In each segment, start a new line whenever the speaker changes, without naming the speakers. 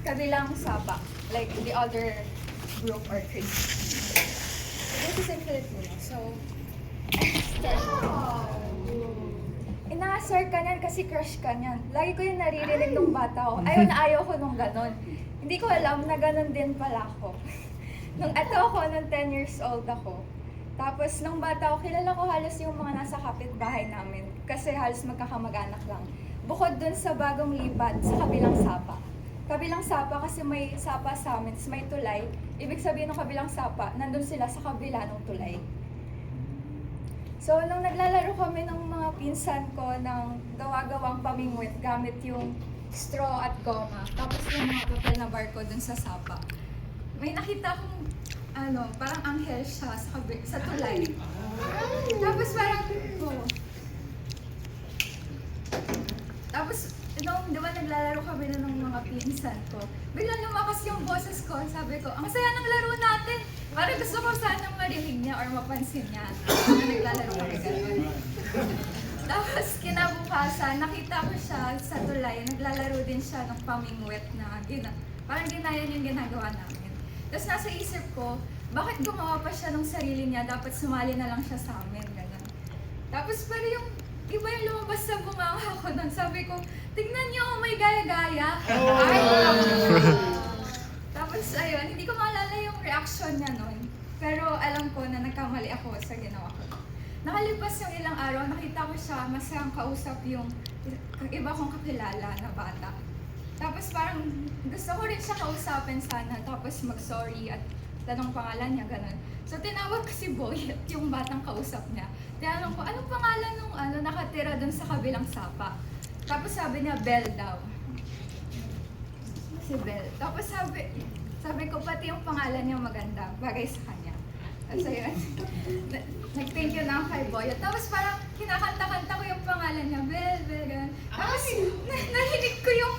kabilang sapa, like the other group or creed. This is in Filipino, so inaasar ka niyan kasi crush ka niyan. Lagi ko yung naririnig nung bata ko. Ayaw na ayaw ko nung ganon. Hindi ko alam na ganon din pala ako. Nung eto ako, nung 10 years old ako. Tapos nung bata ko, kilala ko halos yung mga nasa kapitbahay namin. Kasi halos magkakamag-anak lang. Bukod dun sa bagong lipat sa kabilang sapa. Kabilang sapa kasi may sapa sa amin, may tulay. Ibig sabihin ng kabilang sapa, nandun sila sa kabila ng tulay. So, nung naglalaro kami ng mga pinsan ko ng gawa-gawang pamingwit gamit yung straw at goma, tapos yung mga papel na barcode dun sa sapa, may nakita akong parang anghel siya sa tulay. Tapos parang, tapos, di ba naglalaro kami na ng mga pinsan ko, biglang lumakas yung boses ko, sabi ko, ang saya ng laro natin! Parang gusto ko sanang marinig niya or mapansin niya na naglalaro kami gano'n. Tapos kinabukasan, nakita ko siya sa tulay, naglalaro din siya ng pamingwit na parang ginaya niya yung ginagawa namin. Tapos nasa isip ko, bakit gumawa pa siya ng sarili niya, dapat sumali na lang siya sa amin, gano'n. Tapos pero yung iba yung lumabas sa bunganga ko nun, sabi ko, tignan niyo, may gaya-gaya. Ay, tapos ayun, hindi ko maalala yung reaction niya nun. Pero alam ko na nagkamali ako sa ginawa ko. Nakalipas yung ilang araw, nakita ko siya, masayang kausap yung iba kong kakilala na bata. Tapos parang gusto ko rin siya kausapin sana, tapos mag-sorry at tanong pangalan niya, ganun. So tinawag ko si Boyet, yung batang kausap niya. Tinanong ko, anong pangalan nung nakatira dun sa kabilang sapa? Tapos sabi niya, Bell daw. Si Bell. Tapos sabi ko, pati yung pangalan niya maganda, bagay sa kanya. Tapos ayun, nag-thank you na ako kay Boyet. Tapos parang kinakanta-kanta ko yung pangalan niya, Bell, Bell, ganun. Tapos narinig ko yung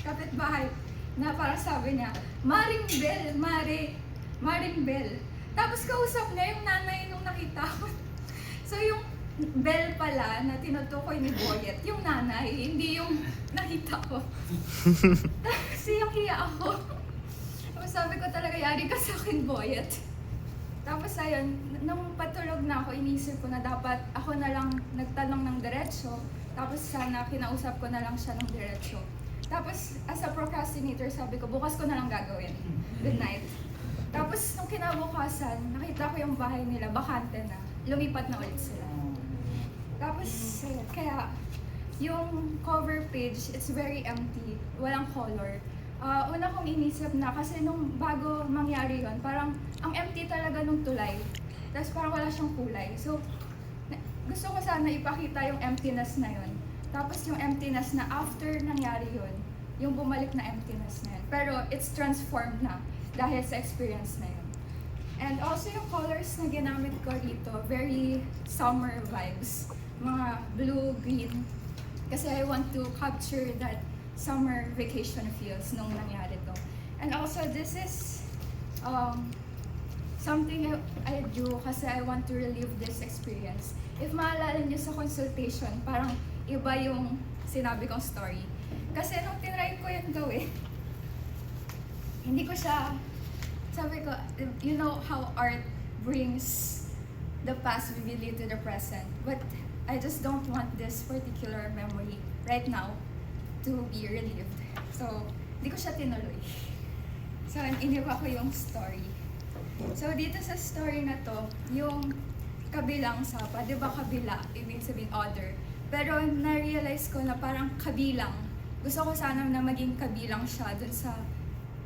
kapitbahay na parang sabi niya, Maring Bell, Maring Bell. Tapos kausap niya yung nanay nung nakita ko. So yung Bell pala na tinutukoy ni Boyet, yung nanay, hindi yung nakita ko. Tapos yung hiya ako. Tapos sabi ko talaga, yari ka sa akin, Boyet. Tapos ayun, nung patulog na ako, inisip ko na dapat ako na lang nagtanong ng diretsyo. Tapos sana kinausap ko na lang siya ng diretsyo. Tapos as a procrastinator, sabi ko, bukas ko na lang gagawin. Good night. Tapos nung kinabukasan, nakita ko yung bahay nila, bakante na. Lumipat na ulit sila. Tapos, kaya, yung cover page, it's very empty. Walang color. Una kong inisip na, kasi nung bago mangyari yon, parang ang empty talaga nung tulay. Tapos parang wala siyang kulay. So, gusto ko sana ipakita yung emptiness na yon. Tapos yung emptiness na after nangyari yon, yung bumalik na emptiness na yun. Pero it's transformed na dahil sa experience na yun. And also yung colors na ginamit ko dito, very summer vibes. Mga blue, green. Kasi I want to capture that summer vacation feels nung nangyari to. And also this is something I do kasi I want to relive this experience. If maalala niyo sa consultation, parang iba yung sinabi kong story. Kasi nung tinry ko yun gawin, hindi ko siya, sabi ko, you know how art brings the past vividly to the present. But I just don't want this particular memory right now to be relived. So, hindi ko siya tinuloy. So, iniba ko yung story. So, dito sa story na to, yung kabilang sapa, di ba kabila, ibig sabihin other. Pero na-realize ko na parang kabilang. Gusto ko sana na maging kabilang siya dun sa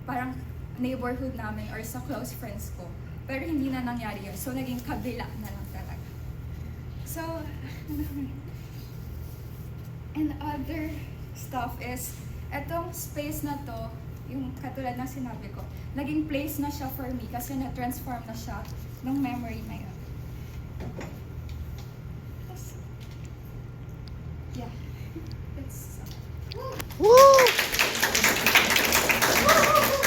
parang neighborhood namin or sa close friends ko. Pero hindi na nangyari yun. So, naging kabila na lang talaga. So, and other stuff is, etong space na to, yung katulad ng sinabi ko, naging place na siya for me kasi na-transform na siya ng memory na yun.